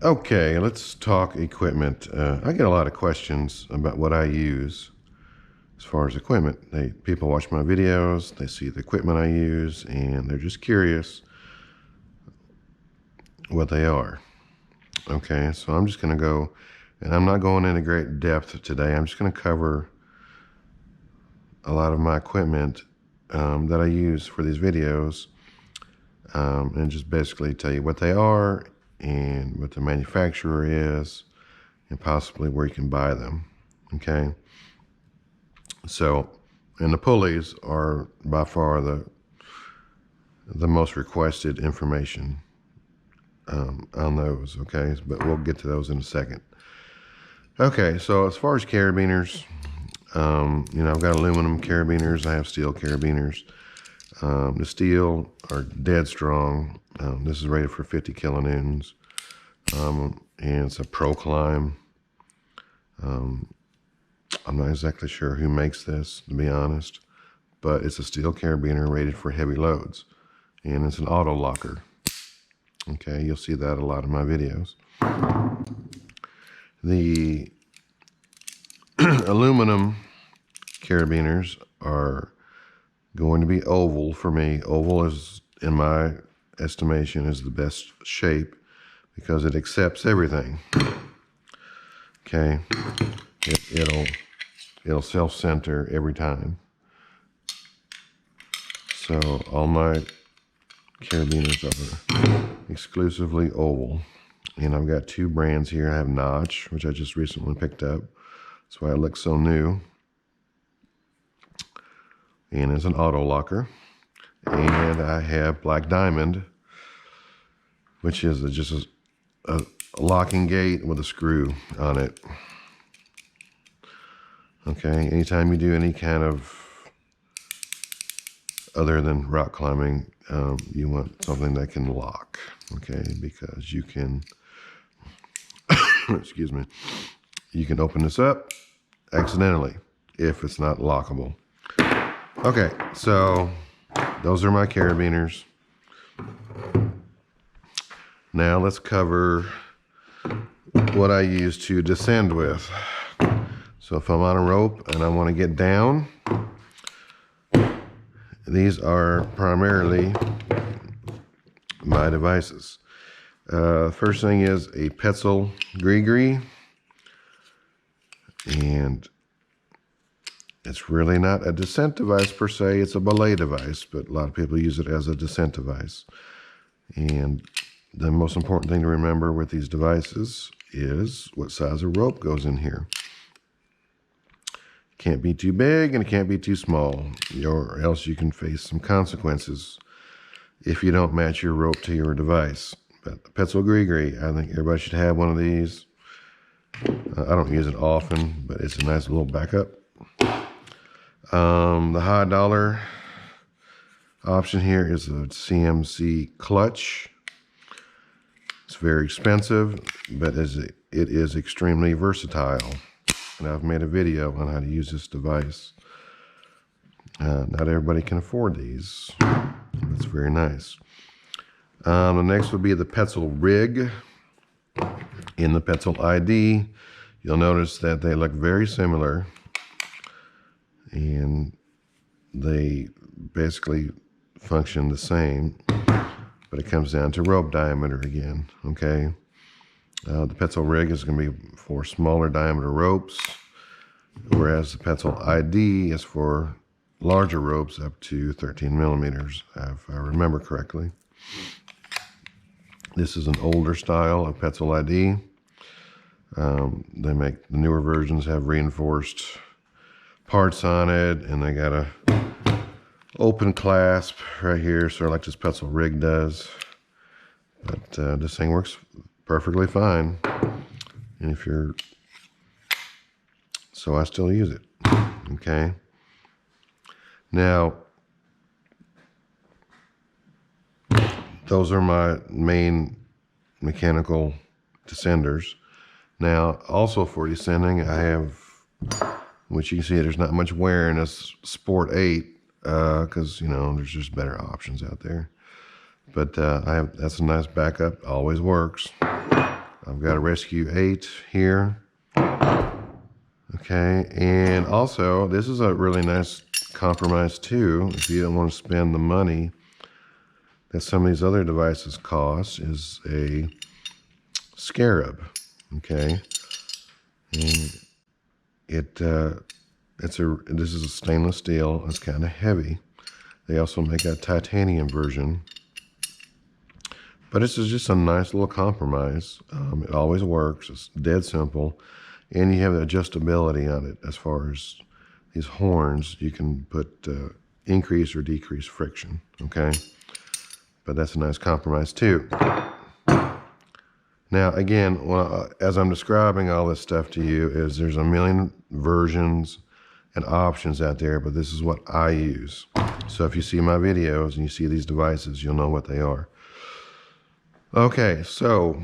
Okay, let's talk equipment. I get a lot of questions about what I use as far as equipment. People watch my videos, they see the equipment I use, and they're just curious what they are. Okay, so I'm just going to go, and I'm not going into great depth today. I'm just going to cover a lot of my equipment that I use for these videos, and just basically tell you what they are and what the manufacturer is and possibly where you can buy them. Okay, so, and the pulleys are by far the most requested information on those. Okay, but we'll get to those in a second. Okay, so as far as carabiners, I've got aluminum carabiners, I have steel carabiners. The steel are dead strong. This is rated for 50 kilonewtons, and it's a Pro Climb. I'm not exactly sure who makes this, to be honest, but it's a steel carabiner rated for heavy loads, and it's an auto locker. Okay, you'll see that a lot in my videos. The aluminum carabiners are going to be oval for me. Oval is, in my estimation, is the best shape because it accepts everything. Okay, it'll self-center every time. So all my carabiners are exclusively oval, and I've got two brands here. I have Notch, which I just recently picked up. That's why it looks so new, and it's an auto locker. And I have Black Diamond, which is just a locking gate with a screw on it. Okay, anytime you do any kind of other than rock climbing, you want something that can lock, okay, because you can, excuse me, you can open this up accidentally if it's not lockable. Okay, so those are my carabiners. Now let's cover what I use to descend with. So if I'm on a rope and I want to get down, these are primarily my devices. First thing is a Petzl Gree, and it's really not a descent device per se, it's a belay device, but a lot of people use it as a descent device. And the most important thing to remember with these devices is what size of rope goes in here. It can't be too big and it can't be too small, or else you can face some consequences if you don't match your rope to your device. But the Petzl Gree, I think everybody should have one of these. I don't use it often, but it's a nice little backup. The high dollar option here is a CMC clutch. It's very expensive, but it is extremely versatile. And I've made a video on how to use this device. Not everybody can afford these. That's very nice. The next would be the Petzl Rig. In the Petzl ID, you'll notice that they look very similar, and they basically function the same, but it comes down to rope diameter again, okay? The Petzl Rig is going to be for smaller diameter ropes, whereas the Petzl ID is for larger ropes up to 13 millimeters, if I remember correctly. This is an older style of Petzl ID. They make the newer versions have reinforced parts on it, and they got a open clasp right here, sort of like this Petzl Rig does. But this thing works perfectly fine. And so I still use it. Okay. Now, those are my main mechanical descenders. Now, also for descending, I have, which you can see there's not much wear in this Sport 8, because, there's just better options out there. But that's a nice backup, always works. I've got a Rescue 8 here. Okay, and also this is a really nice compromise too. If you don't want to spend the money that some of these other devices cost, is a Scarab. Okay, and this is a stainless steel. It's kind of heavy. They also make a titanium version, but this is just a nice little compromise. It always works. It's dead simple, and you have the adjustability on it as far as these horns. You can put increase or decrease friction. Okay, but that's a nice compromise too. Now, again, as I'm describing all this stuff to you, there's a million versions and options out there, but this is what I use. So if you see my videos and you see these devices, you'll know what they are. Okay, so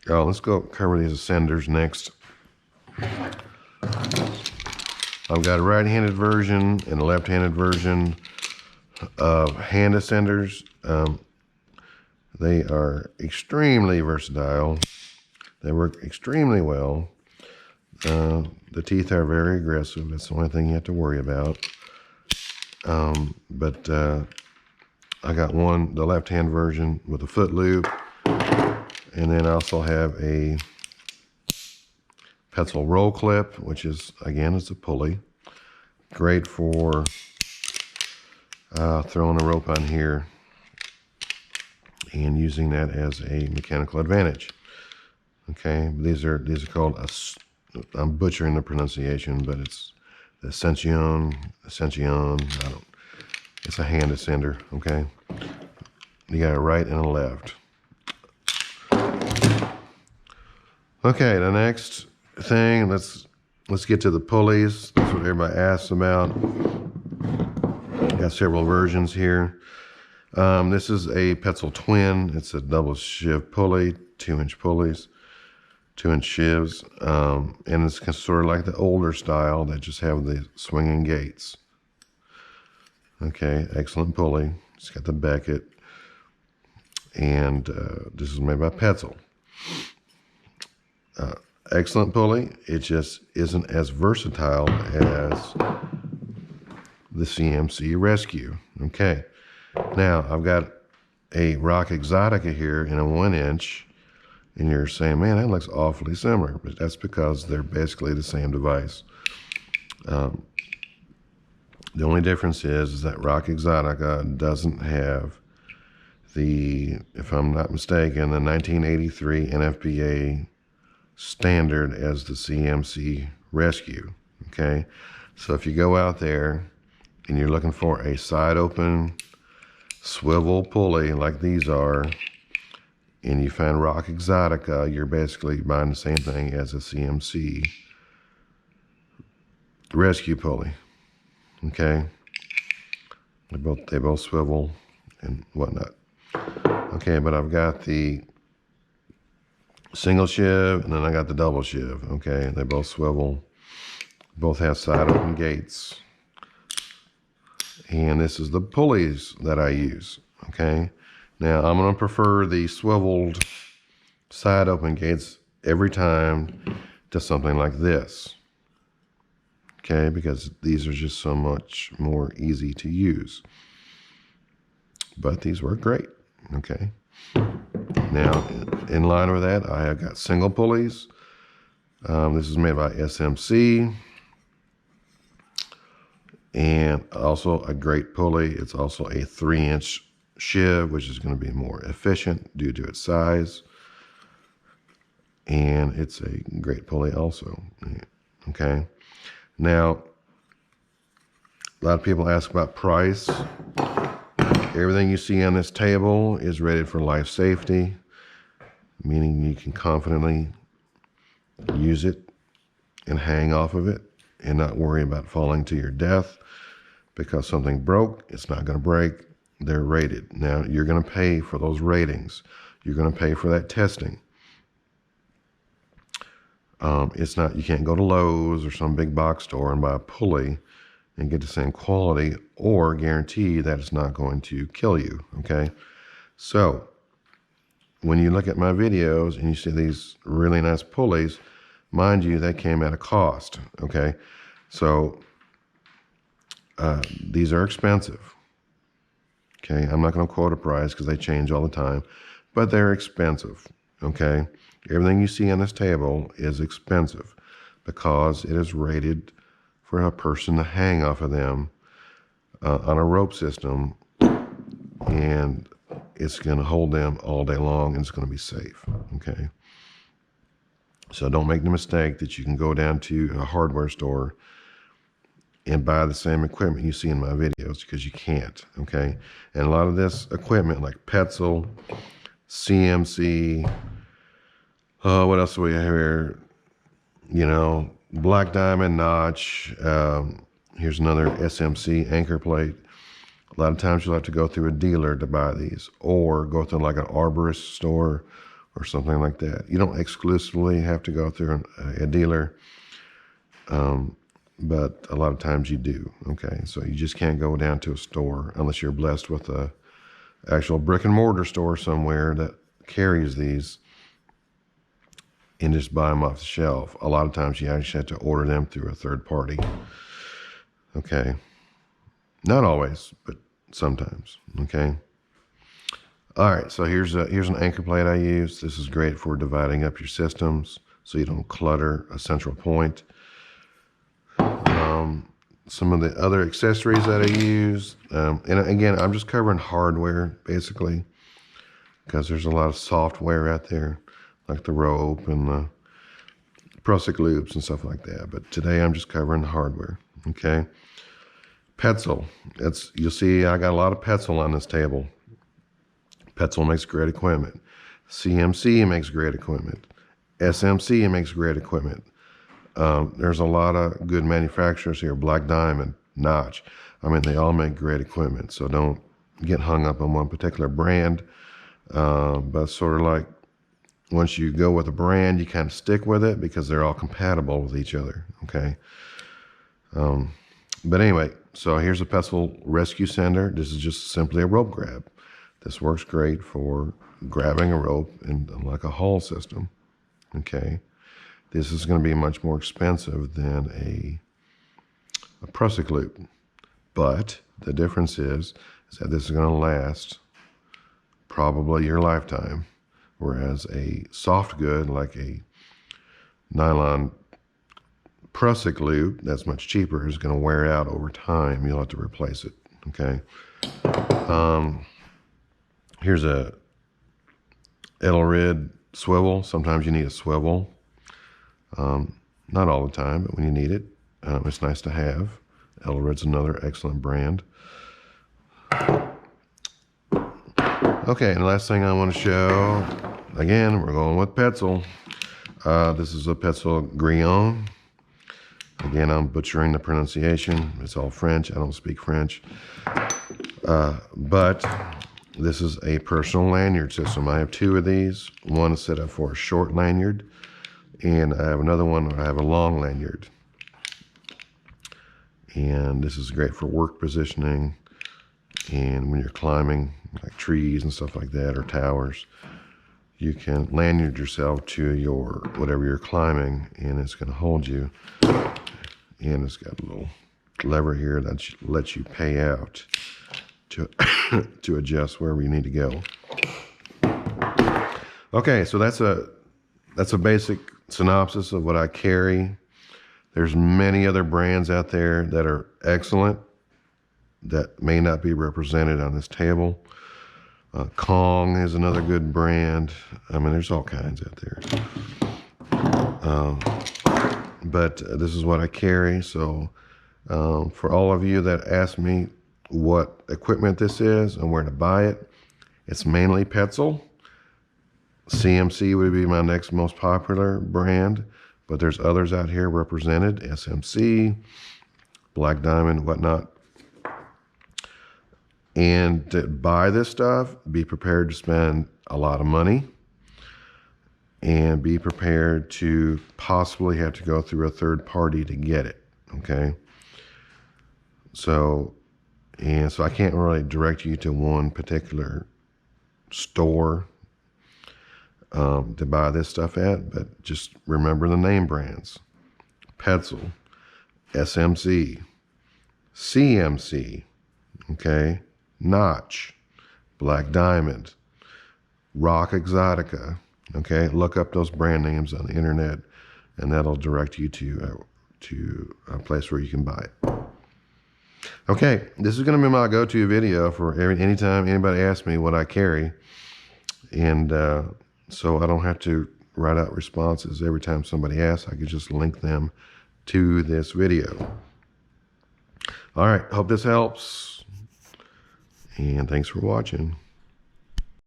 let's go cover these ascenders next. I've got a right-handed version and a left-handed version of hand ascenders. They are extremely versatile. They work extremely well. The teeth are very aggressive. That's the only thing you have to worry about. But I got the left-hand version with a foot loop. And then I also have a Petzl roll clip, which is, again, it's a pulley. Great for throwing a rope on here and using that as a mechanical advantage. Okay, these are called, I'm butchering the pronunciation, but it's the Ascension, it's a hand ascender, okay? You got a right and a left. Okay, the next thing, let's get to the pulleys. That's what everybody asks about. Got several versions here. This is a Petzl Twin. It's a double shiv pulley, 2-inch pulleys, 2-inch shivs, and it's sort of like the older style that just have the swinging gates. Okay, excellent pulley. It's got the Beckett, and this is made by Petzl. Excellent pulley. It just isn't as versatile as the CMC Rescue. Okay. Now, I've got a Rock Exotica here in a 1-inch, and you're saying, man, that looks awfully similar, but that's because they're basically the same device. The only difference is that Rock Exotica doesn't have the, if I'm not mistaken, the 1983 NFPA standard as the CMC Rescue, okay? So if you go out there and you're looking for a side open swivel pulley like these are, and you find Rock Exotica, you're basically buying the same thing as a CMC Rescue pulley. Okay, they both swivel and whatnot. Okay, but I've got the single shiv and then I got the double shiv. Okay, they both swivel, both have side open gates. And this is the pulleys that I use, okay? Now, I'm going to prefer the swiveled side open gates every time to something like this, okay? Because these are just so much more easy to use. But these work great, okay? Now, in line with that, I have got single pulleys. This is made by SMC. And also a great pulley. It's also a 3-inch shiv, which is going to be more efficient due to its size. And it's a great pulley also. Okay. Now, a lot of people ask about price. Everything you see on this table is rated for life safety, meaning you can confidently use it and hang off of it and not worry about falling to your death. Because something broke, it's not going to break. They're rated. Now, you're going to pay for those ratings. You're going to pay for that testing. It's not, you can't go to Lowe's or some big box store and buy a pulley and get the same quality or guarantee that it's not going to kill you, okay? So, when you look at my videos and you see these really nice pulleys, mind you, they came at a cost, okay? So these are expensive, okay? I'm not going to quote a price because they change all the time, but they're expensive, okay? Everything you see on this table is expensive because it is rated for a person to hang off of them on a rope system, and it's going to hold them all day long, and it's going to be safe, okay? So don't make the mistake that you can go down to a hardware store and buy the same equipment you see in my videos, because you can't, okay? And a lot of this equipment, like Petzl, CMC, what else do we have here? You know, Black Diamond, Notch. Here's another SMC anchor plate. A lot of times you'll have to go through a dealer to buy these, or go through like an arborist store or something like that. You don't exclusively have to go through a dealer, but a lot of times you do, okay? So you just can't go down to a store unless you're blessed with a actual brick and mortar store somewhere that carries these and just buy them off the shelf. A lot of times you actually have to order them through a third party, okay? Not always, but sometimes, okay? All right, so here's an anchor plate I use. This is great for dividing up your systems so you don't clutter a central point. Some of the other accessories that I use, and again, I'm just covering hardware basically, because there's a lot of software out there, like the rope and the Prusik loops and stuff like that. But today I'm just covering the hardware, okay? Petzl, you'll see I got a lot of Petzl on this table. Petzl makes great equipment. CMC makes great equipment. SMC makes great equipment. There's a lot of good manufacturers here. Black Diamond, Notch. I mean, they all make great equipment. So don't get hung up on one particular brand. But sort of like once you go with a brand, you kind of stick with it because they're all compatible with each other, okay? But anyway, so here's a Petzl rescue sender. This is just simply a rope grab. This works great for grabbing a rope in like a haul system, okay? This is going to be much more expensive than a Prusik loop. But the difference is that this is going to last probably your lifetime, whereas a soft good like a nylon Prusik loop that's much cheaper is going to wear out over time. You'll have to replace it, okay? Here's a Edelrid swivel. Sometimes you need a swivel. Not all the time, but when you need it, it's nice to have. Edelrid's another excellent brand. Okay, and the last thing I want to show, again, we're going with Petzl. This is a Petzl Grillon. Again, I'm butchering the pronunciation. It's all French. I don't speak French. But this is a personal lanyard system. I have two of these. One is set up for a short lanyard, and I have another one where I have a long lanyard. And this is great for work positioning and when you're climbing like trees and stuff like that, or towers. You can lanyard yourself to your whatever you're climbing, and it's going to hold you. And it's got a little lever here that lets you pay out to to adjust wherever you need to go. Okay, so that's a basic synopsis of what I carry. There's many other brands out there that are excellent that may not be represented on this table. Kong is another good brand. I mean, there's all kinds out there. But this is what I carry. So for all of you that ask me what equipment this is and where to buy it, it's mainly Petzl. CMC would be my next most popular brand, but there's others out here represented, SMC, Black Diamond, whatnot. And to buy this stuff, be prepared to spend a lot of money, and be prepared to possibly have to go through a third party to get it, okay? So I can't really direct you to one particular store. to buy this stuff at, but just remember the name brands: Petzl, SMC, CMC, okay, Notch, Black Diamond, Rock Exotica. Okay, look up those brand names on the internet, and that'll direct you to a place where you can buy it. Okay, this is going to be my go-to video for anytime anybody asks me what I carry, and so I don't have to write out responses every time somebody asks. I could just link them to this video. All right, hope this helps, and thanks for watching.